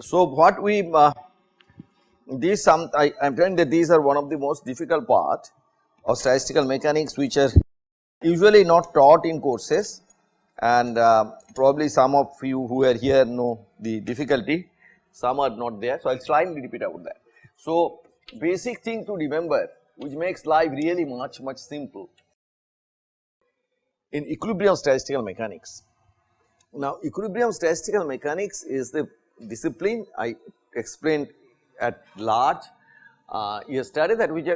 So, what we I am telling that these are one of the most difficult part of statistical mechanics, which are usually not taught in courses, and probably some of you who are here know the difficulty, some are not there. So, I will slightly repeat about that. So, basic thing to remember which makes life really much simple in equilibrium statistical mechanics. Now, equilibrium statistical mechanics is the discipline I explained at large yesterday, that we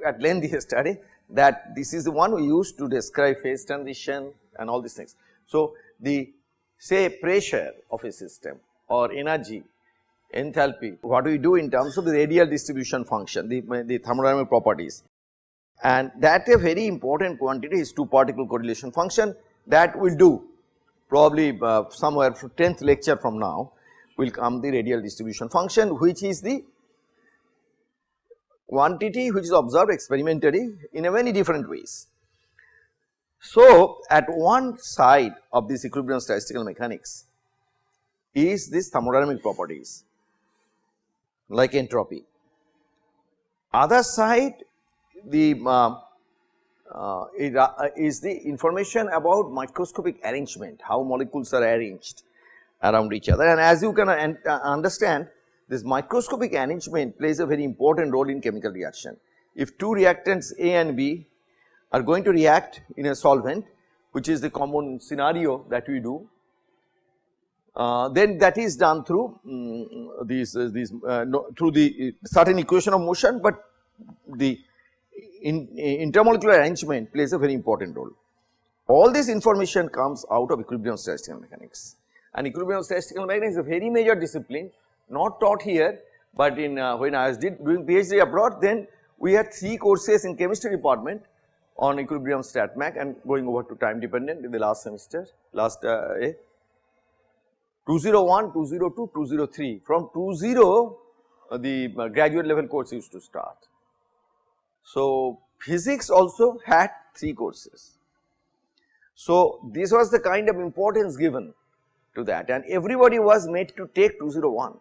at length yesterday, that this is the one we use to describe phase transition and all these things. So, the say pressure of a system or energy, enthalpy, what we do in terms of the radial distribution function, the thermodynamic properties, and that a very important quantity is two particle correlation function that we will do probably somewhere 10th lecture from now will come the radial distribution function, which is the quantity which is observed experimentally in a many different ways. So, at one side of this equilibrium statistical mechanics is this thermodynamic properties like entropy. Other side the is the information about microscopic arrangement, how molecules are arranged around each other, and as you can understand, this microscopic arrangement plays a very important role in chemical reaction. If two reactants A and B are going to react in a solvent, which is the common scenario that we do, then that is done through through the certain equation of motion, but the intermolecular arrangement plays a very important role. All this information comes out of equilibrium statistical mechanics, and equilibrium statistical mechanics is a very major discipline, not taught here, but in when I was doing PhD abroad, then we had 3 courses in chemistry department on equilibrium stat mech, and going over to time dependent in the last semester, last 201, 202, 203. From 20 the graduate level course used to start. So, physics also had 3 courses. So, this was the kind of importance given to that, and everybody was made to take 201.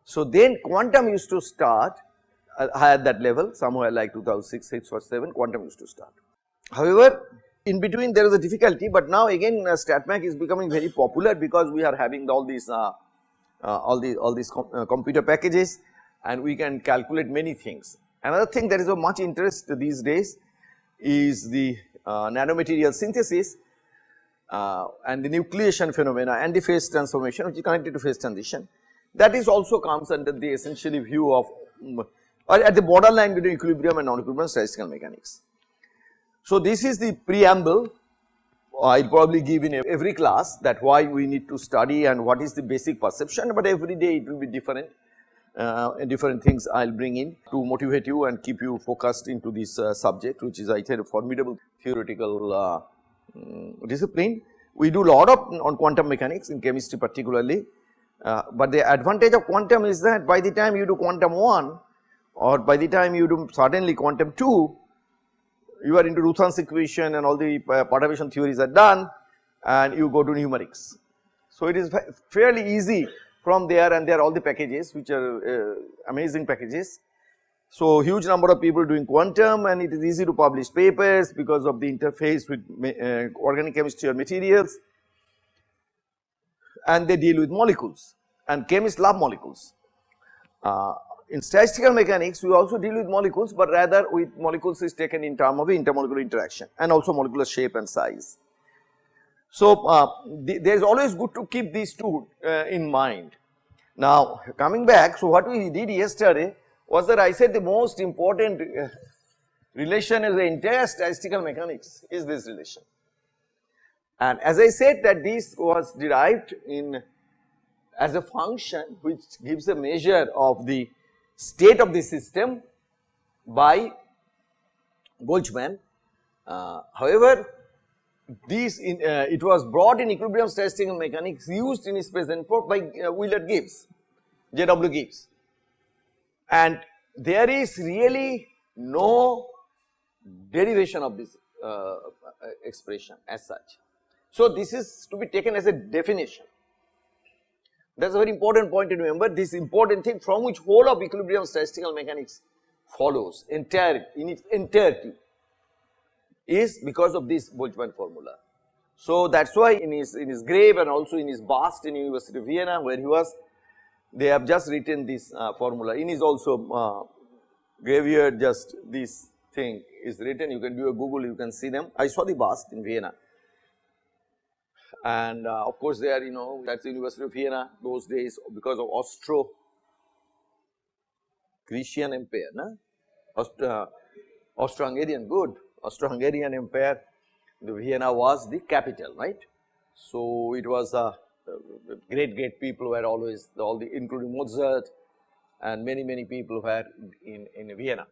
So, then quantum used to start at that level, somewhere like 2006, 6 or 7 quantum used to start. However, in between there is a difficulty, but now again StatMech is becoming very popular because we are having all these computer packages, and we can calculate many things. Another thing that is of much interest these days is the nanomaterial synthesis and the nucleation phenomena and the phase transformation, which is connected to phase transition. That is also comes under the essentially view of or at the borderline between equilibrium and non-equilibrium statistical mechanics. So, this is the preamble I will probably give in every class, that why we need to study and what is the basic perception, but every day it will be different. Different things I will bring in to motivate you and keep you focused into this subject, which is I think a formidable theoretical discipline. We do lot of on quantum mechanics in chemistry particularly, but the advantage of quantum is that by the time you do quantum 1 or by the time you do certainly quantum 2, you are into Ruthan's equation and all the perturbation theories are done, and you go to numerics. So, it is fairly easy from there, and there are all the packages which are amazing packages. So, huge number of people doing quantum, and it is easy to publish papers because of the interface with organic chemistry or materials, and they deal with molecules, and chemists love molecules. In statistical mechanics, we also deal with molecules, but rather with molecules is taken in terms of intermolecular interaction and also molecular shape and size. So, there is always good to keep these two in mind. Now, coming back, so what we did yesterday was that I said the most important relation in the entire statistical mechanics is this relation. And as I said that this was derived in as a function which gives a measure of the state of the system by Boltzmann. However, this it was brought in equilibrium statistical mechanics, used in its present form by Willard Gibbs, J.W. Gibbs, and there is really no derivation of this expression as such. So, this is to be taken as a definition. That is a very important point to remember. This important thing from which whole of equilibrium statistical mechanics follows in its entirety is because of this Boltzmann formula. So that is why in his grave and also in his bust in University of Vienna where he was, they have just written this formula. In his also graveyard, just this thing is written. You can do a Google, you can see them. I saw the bust in Vienna, and of course they are, that is the University of Vienna those days because of Austro-Grecian Empire, no? Austro-Hungarian, good, Austro-Hungarian Empire, the Vienna was the capital, right. So it was great people were always, including Mozart and many people were in Vienna.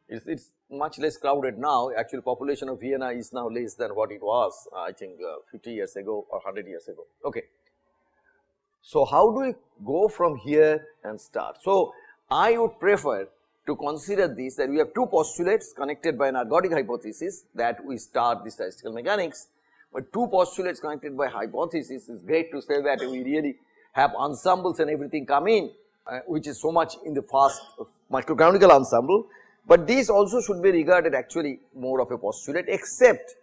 It's much less crowded now. Actual population of Vienna is now less than what it was, I think 50 years ago or 100 years ago. Okay. So how do we go from here and start? So I would prefer to consider this, that we have two postulates connected by an ergodic hypothesis that we start the statistical mechanics, but two postulates connected by hypothesis is great to say that we really have ensembles and everything come in, which is so much in the fast microcanonical ensemble. But these also should be regarded actually more of a postulate, except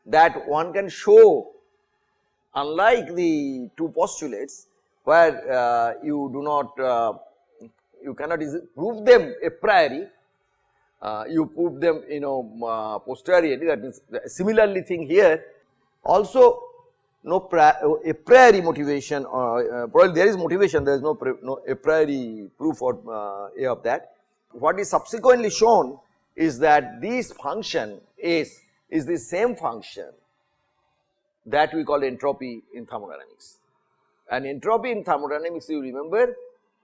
that one can show, unlike the two postulates where you do not, you cannot prove them a priori, you prove them posteriorly. That means similarly thing here also no a priori motivation, or probably there is motivation, there is no a priori proof or A of that. What is subsequently shown is that this function is the same function that we call entropy in thermodynamics. And entropy in thermodynamics, you remember,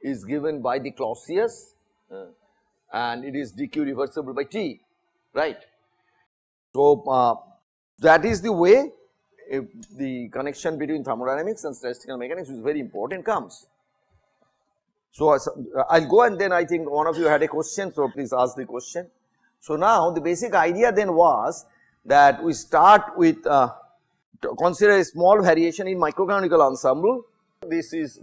is given by the Clausius and it is dq reversible by T, right. So that is the way the connection between thermodynamics and statistical mechanics, which is very important, comes. So I will go, and then I think one of you had a question, so please ask the question. So now the basic idea then was that we start with to consider a small variation in microcanonical ensemble. This is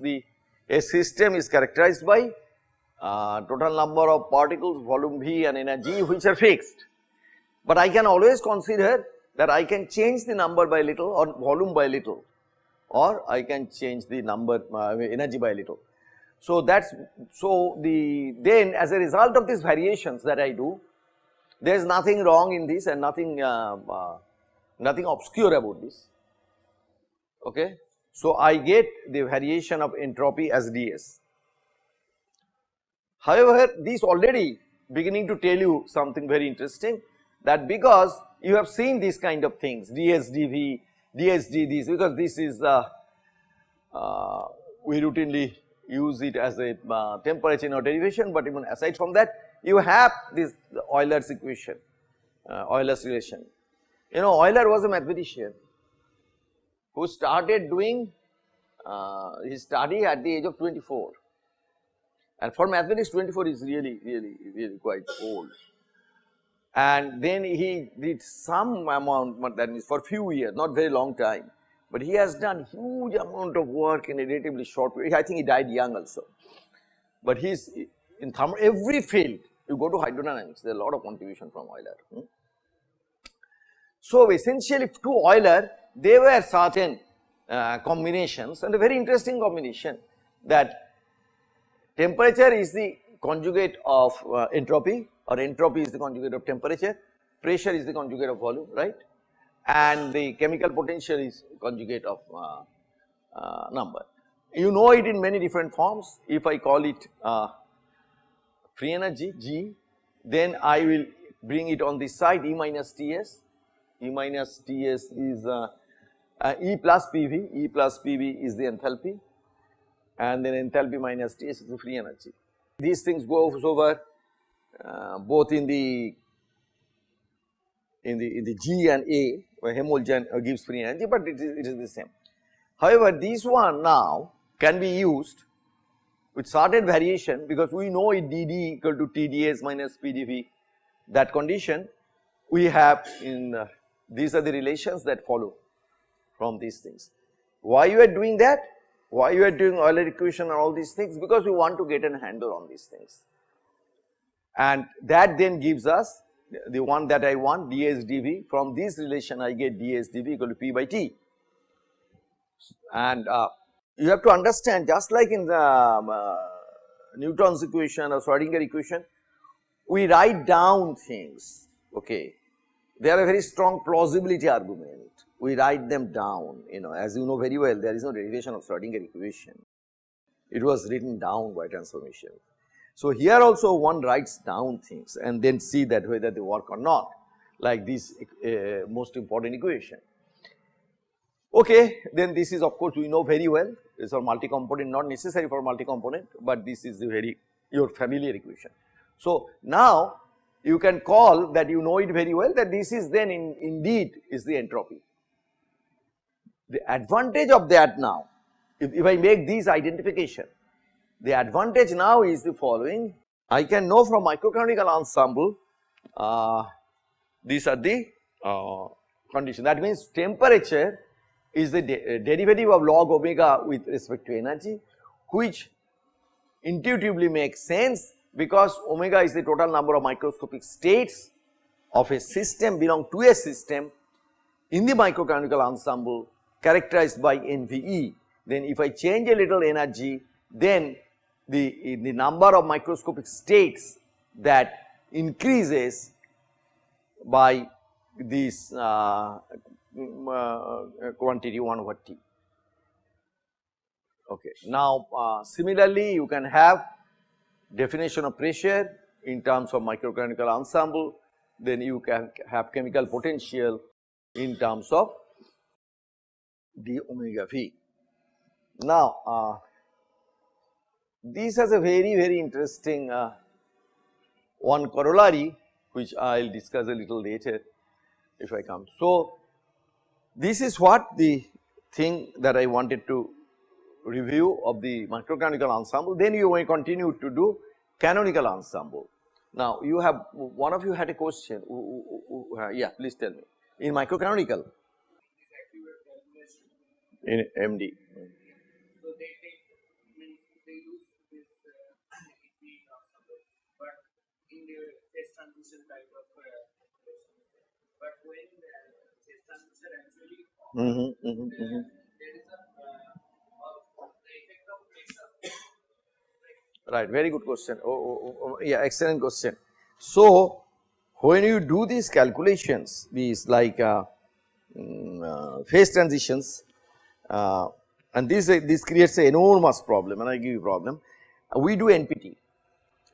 a system is characterized by total number of particles, volume V and energy, which are fixed. But I can always consider that I can change the number by little or volume by little, or I can change the number energy by little. So that's, then as a result of these variations that I do, there is nothing wrong in this and nothing obscure about this, okay. So I get the variation of entropy as ds. However, this already beginning to tell you something very interesting, that because you have seen these kind of things, ds dv, ds d this, because this is we routinely use it as a temperature in our derivation, but even aside from that, you have this Euler's equation, Euler's relation. Euler was a mathematician who started doing his study at the age of 24, and for mathematics 24 is really quite old. And then he did some amount, that means for few years, not very long time, but he has done huge amount of work in a relatively short period. I think he died young also, but he is in every field. You go to hydrodynamics, there is a lot of contribution from Euler. So essentially to Euler, there were certain combinations, and a very interesting combination, that temperature is the conjugate of entropy, or entropy is the conjugate of temperature, pressure is the conjugate of volume, right, and the chemical potential is conjugate of number. You know it in many different forms. If I call it free energy G, then I will bring it on this side E minus Ts. E minus Ts is E plus PV, E plus PV is the enthalpy, and then enthalpy minus Ts is the free energy. These things go over both in the G and A, where Helmholtz gives free energy, but it is the same. However, this one now can be used with certain variation, because we know it dd equal to TdS minus PdV. That condition we have in these are the relations that follow from these things. Why you are doing that? Why we are doing Euler equation and all these things? Because we want to get a handle on these things. And that then gives us the one that I want, ds dv. From this relation I get ds dv equal to p by t. And you have to understand, just like in the Newton's equation or Schrodinger equation, we write down things, okay. They are a very strong plausibility argument. We write them down, as you know very well, there is no derivation of Schrodinger equation. It was written down by transformation. So here also one writes down things and then see that whether they work or not, like this most important equation. Okay, then this is of course we know very well, this is for multi-component, not necessary for multi-component, but this is the your familiar equation. So now you can call that, you know it very well, that this is then indeed is the entropy. The advantage of that now, if I make this identification, the advantage now is the following. I can know from microcanonical ensemble, these are the conditions. That means temperature is the derivative of log omega with respect to energy, which intuitively makes sense because omega is the total number of microscopic states of a system belong to a system in the microcanonical ensemble characterized by NVE. Then if I change a little energy, then the number of microscopic states that increases by this quantity 1 over T. Okay. Now, similarly you can have definition of pressure in terms of microcanonical ensemble, then you can have chemical potential in terms of d omega v. Now, this has a very interesting one corollary which I will discuss a little later if I come. So, this is what the thing that I wanted to review of the microcanonical ensemble. Then you may continue to do canonical ensemble. Now, you have, one of you had a question, yeah, please tell me, in microcanonical, in MD. So they take, means they use this ensemble, but in the phase transition type of but when the phase transition actually there is the effect of pressure. Right, very good question. Yeah, excellent question. So, when you do these calculations, these like phase transitions, and this creates an enormous problem, and I give you a problem. We do NPT.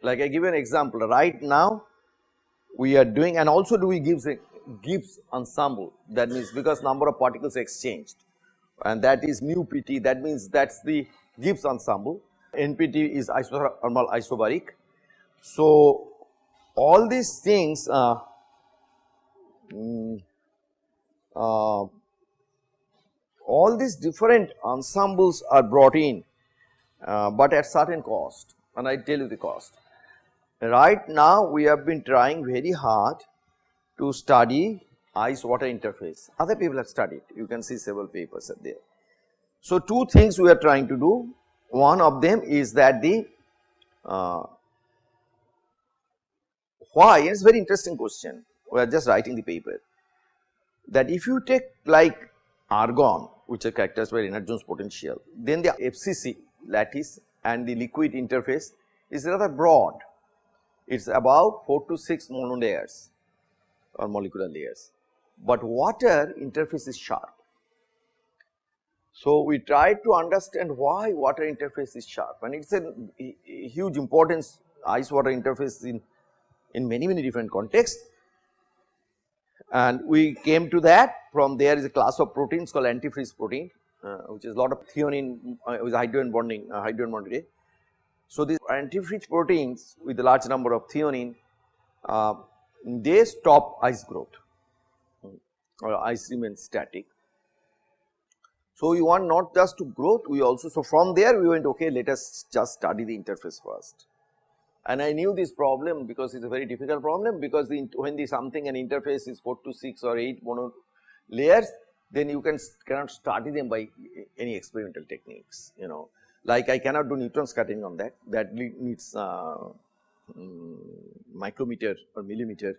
Like I give you an example. Right now, we are doing, and also do we Gibbs ensemble. That means because number of particles exchanged, and that is mu pt. That means that's the Gibbs ensemble. NPT is isothermal isobaric. So, all these things all these different ensembles are brought in, but at certain cost, and I tell you the cost. Right now we have been trying very hard to study ice-water interface. Other people have studied, you can see several papers are there. So, two things we are trying to do. One of them is that the why, it's a very interesting question, we are just writing the paper, that if you take like argon, which are characterized by Lennard-Jones potential, then the FCC lattice and the liquid interface is rather broad. It is about 4 to 6 monolayers or molecular layers, but water interface is sharp. So, we try to understand why water interface is sharp, and it is a huge importance, ice water interface in many different contexts. And we came to that. From there is a class of proteins called antifreeze protein, which is a lot of threonine with hydrogen bonding, So, these antifreeze proteins with a large number of threonine, they stop ice growth or ice remains static. So, we want not just to growth, we also, so from there we went, okay, let us just study the interface first. And I knew this problem because it is a very difficult problem, because when an interface is 4 to 6 or 8 mono layers, then you cannot study them by any experimental techniques, you know. Like I cannot do neutron scattering on that needs micrometer or millimeter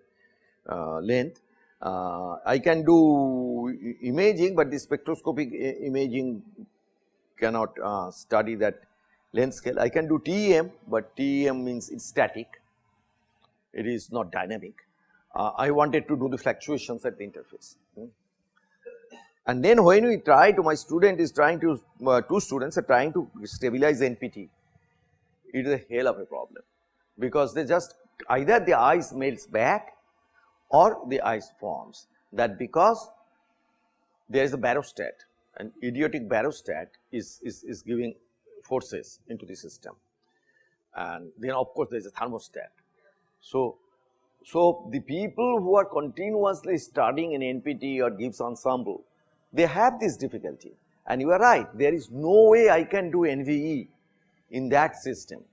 length. I can do imaging, but the spectroscopic imaging cannot study that length scale. I can do TEM, but TEM means it is static, it is not dynamic. I wanted to do the fluctuations at the interface. And then when we try to, my student is trying to, two students are trying to stabilize NPT, it is a hell of a problem, because they just either the ice melts back or the ice forms. That because there is a barostat, an idiotic barostat is giving forces into the system, and then of course there is a thermostat. So the people who are continuously studying in NPT or Gibbs ensemble, they have this difficulty, and you are right, there is no way I can do NVE in that system,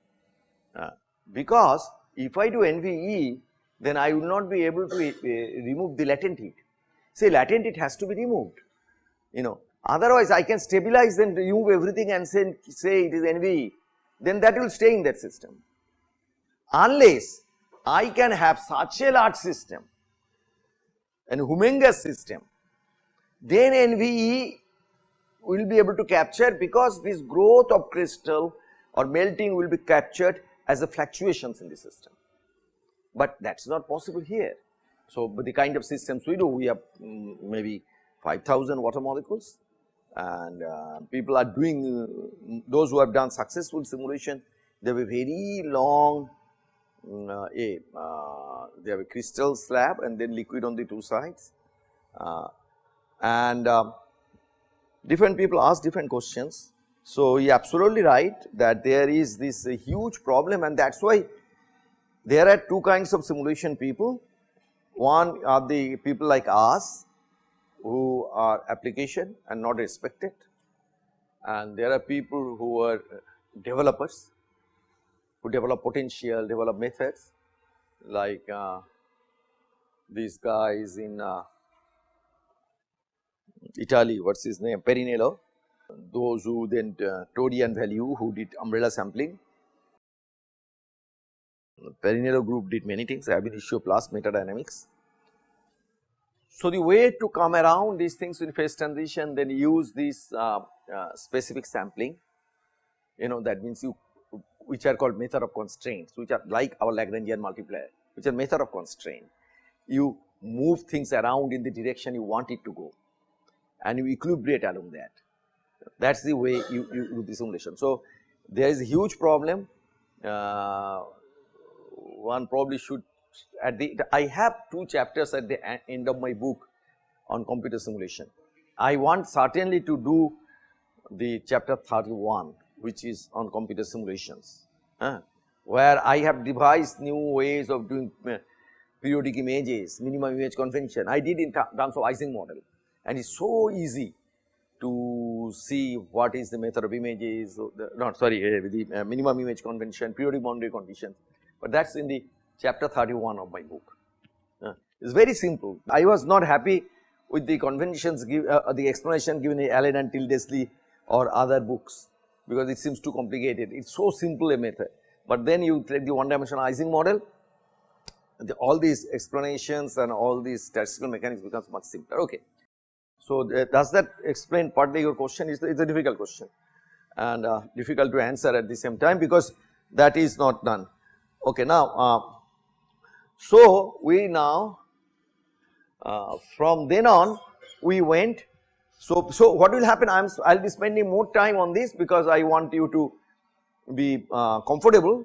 because if I do NVE, then I will not be able to remove the latent heat. Say latent heat has to be removed, you know, otherwise I can stabilize and remove everything and say it is NVE, then that will stay in that system. Unless I can have such a large system, an humongous system, then NVE will be able to capture, because this growth of crystal or melting will be captured as a fluctuations in the system. But that is not possible here. So, but the kind of systems we do, we have maybe 5,000 water molecules, and people are doing, those who have done successful simulation, they have a very long they have a crystal slab and then liquid on the two sides, and different people ask different questions. So, you are absolutely right that there is this huge problem, and that is why there are two kinds of simulation people. One are the people like us who are application and not respected, and there are people who are developers who develop potential, develop methods, like these guys in Italy, what is his name, Perinello, those who then Tori and Value, who did umbrella sampling. Perinello group did many things, ab initio plus metadynamics. So, the way to come around these things in phase transition, then use this specific sampling, you know, that means you, which are called method of constraints, which are like our Lagrangian multiplier, which are method of constraint. You move things around in the direction you want it to go, and you equilibrate along that. That is the way you do the simulation. So, there is a huge problem. One probably should, I have 2 chapters at the end of my book on computer simulation. I want certainly to do the chapter 31, which is on computer simulations, where I have devised new ways of doing periodic images, minimum image convention. I did in terms of Ising model, and it is so easy to see what is the method of images, the minimum image convention, periodic boundary conditions, but that is in the chapter 31 of my book. It is very simple. I was not happy with the conventions, the explanation given in Allen and Tildesley or other books, because it seems too complicated. It is so simple a method, but then you take the one dimensional Ising model, all these explanations and all these statistical mechanics becomes much simpler. Okay. So, does that explain partly your question? It is a difficult question, and difficult to answer at the same time, because that is not done. Okay, now, so we now from then on we went. So what will happen? I will be spending more time on this, because I want you to be comfortable,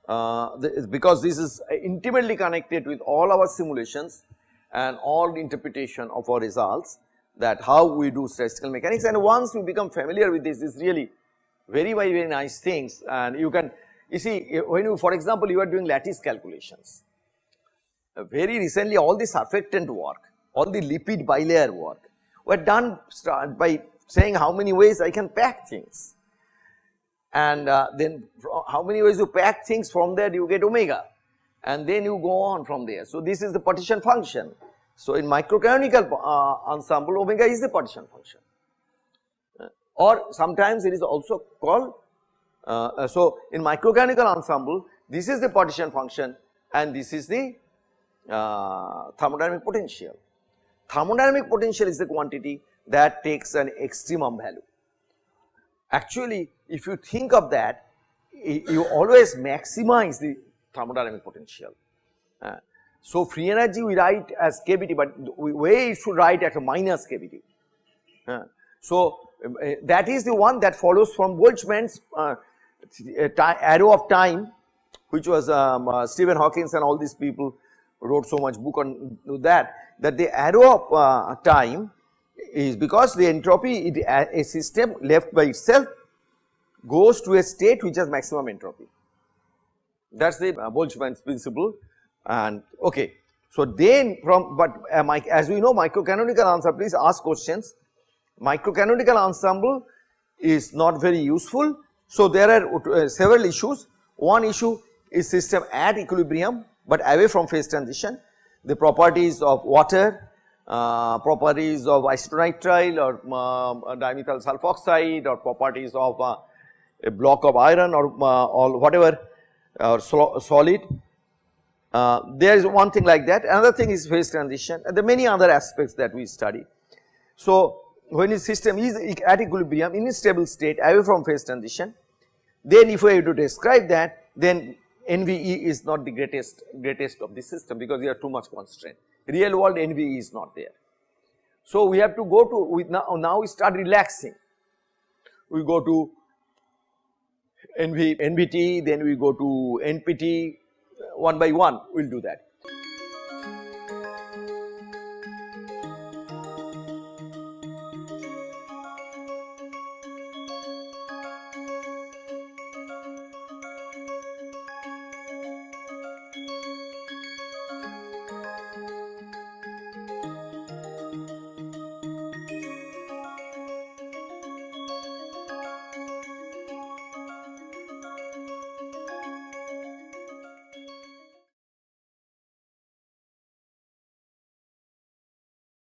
because this is intimately connected with all our simulations and all the interpretation of our results, that how we do statistical mechanics. And once you become familiar with this, is really very, very, very nice things, and you can, you see, when you, for example, you are doing lattice calculations, very recently all the surfactant work, all the lipid bilayer work were done by saying how many ways I can pack things, and then how many ways you pack things, from there you get omega, and then you go on from there. So, this is the partition function. So, in microcanonical ensemble, omega is the partition function, or sometimes it is also called, so in microcanonical ensemble, this is the partition function and this is the thermodynamic potential. Thermodynamic potential is the quantity that takes an extremum value. Actually, if you think of that, you always maximize the thermodynamic potential. So, free energy we write as kBT, but we should write at a minus kBT. So, that is the one that follows from Boltzmann's arrow of time, which was Stephen Hawking and all these people wrote so much book on that the arrow of time is because the entropy, a system left by itself goes to a state which has maximum entropy. That is the Boltzmann's principle. And okay, so then from, but as we know, microcanonical ensemble, please ask questions. Microcanonical ensemble is not very useful. So there are several issues. One issue is system at equilibrium but away from phase transition. The properties of water, properties of isonitrile or dimethyl sulfoxide, or properties of a block of iron or whatever solid. There is one thing like that. Another thing is phase transition and the many other aspects that we study. So, when the system is at equilibrium in a stable state away from phase transition, then if we have to describe that, then NVE is not the greatest of the system, because we are too much constraint. Real world NVE is not there. So, we have to go to now we start relaxing. We go to NVT, then we go to NPT, one by one we will do that.